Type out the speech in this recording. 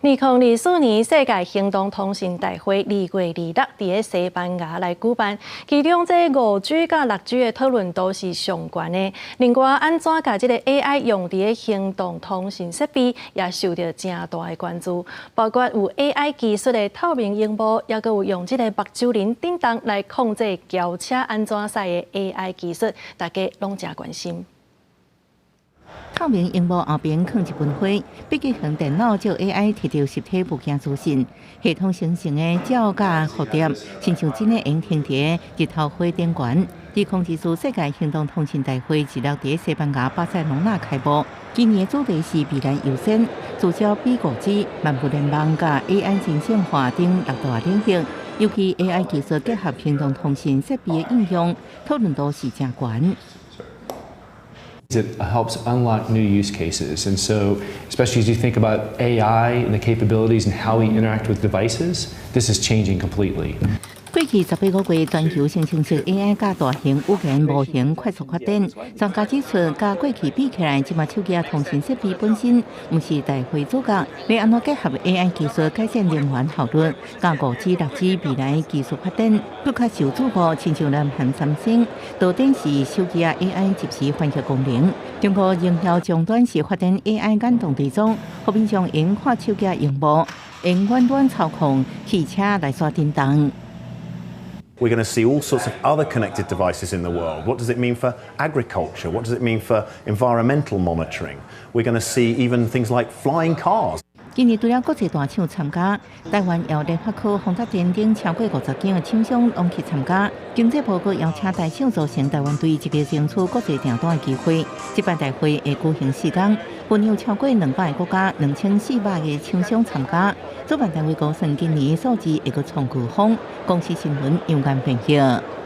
2024年世界行动通信大会2月26日伫西班牙来举办，其中这5G 甲6G 的讨论都是上悬的。另外，安怎甲这个 AI 用伫行动通信设备，也受到正大的关注。包括有 AI 技术的透明荧幕，也有用这个目睭灵叮当来控制轿车安怎驶的 AI 技术，大家拢真关心。 透明荧幕后边放一本花，笔记型电脑照 AI 摕到实体物件资讯，系统生成的照甲蝴蝶，亲像真的用停伫日头花顶悬。伫控制住世界行动通信大会日落伫西班牙巴塞隆纳开幕，今年的主题是未来优先，聚焦比5G、万物联网甲 AI 人性化等6大领域，尤其 AI 技术结合行动通信设备的应用，讨论度是真悬。 It helps unlock new use cases, and so especially as you think about AI and the capabilities and how we interact with devices, this is changing completely. 过去18个月，全球生成式 AI 甲大型语言模型快速发展。专家指出，甲过去比起来，即马手机通讯设备本身毋是大会主角，要安怎结合 AI 技术改善能源效率，甲5G、6G 未来技术发展，更较受注目。亲像南韩三星，导电视手机AI 即时翻译功能。中国营销终端是发展 AI 眼动地中，互面上用看手机荧幕，用远端操控汽车来刷叮当。 We're going to see all sorts of other connected devices in the world. What does it mean for agriculture? What does it mean for environmental monitoring? We're going to see even things like flying cars. 今年除了国际大厂参加，台湾由联发科、宏达电等超过50间的厂商拢去参加。经济部邀请大厂组成台湾队，积极争取国际订单的机会。这摆大会会举行4天，分有超过200个国家、2400个厂商参加。主办单位估算今年数字会阁创高峰。公司新闻杨安分析。